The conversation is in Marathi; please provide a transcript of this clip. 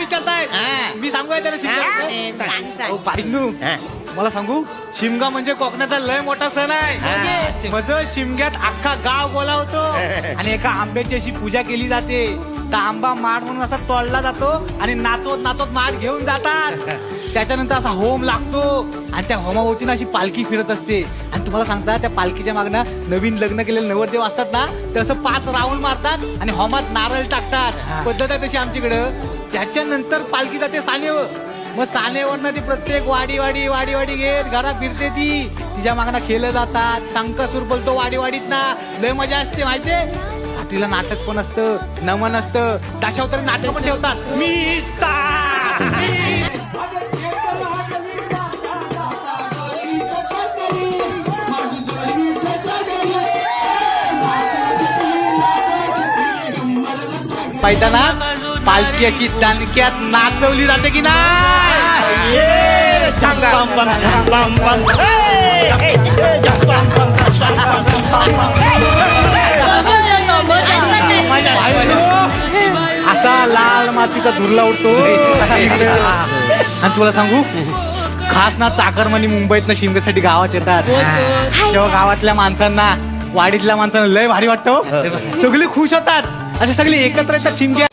विचारतायत. मी सांगू त्याला शिमगा पाहिनू मला सांगू शिमगा म्हणजे कोकणाचा लय मोठा सण आहे. माझं शिमग्यात अख्खा गाव बोलावतो आणि एका आंब्याची अशी पूजा केली जाते. तर आंबा माठ म्हणून असा तोडला जातो आणि नाचवत नाचवत माठ घेऊन जातात. त्याच्यानंतर असा होम लागतो आणि त्या होमाभोवतीनं अशी पालखी फिरत असते. आणि तुम्हाला सांगता त्या पालखीच्या मागणं नवीन लग्न केलेले नवरदेव असतात ना तसं 5 राऊंड मारतात आणि होमात नारळ टाकतात. पद्धत आहे तशी आमच्याकडं. त्याच्यानंतर पालखी जाते सानेवर. मग सानेवरनं ती प्रत्येक वाडी घेत घरात फिरते. ती तिच्या मागणं खेळलं जातात. संकासूर बोलतो वाडीत ना लय मजा असते माहितीये. तिला नाटक पण असतं, नमन असतं, दशावतारी नाटक पण ठेवतात. पायताना पालखी अशी दणक्यात नाचवली जाते की नाही. असा लाल मातीचा धुरला उडतो. आणि तुला सांगू खास ना चाकरमानी मुंबईत शिमग्यासाठी गावात येतात. तेव्हा गावातल्या माणसांना वाडीतल्या माणसांना लय भारी वाटतं. सगळे खुश होतात. असे सगळे एकत्र येतात शिमग्या.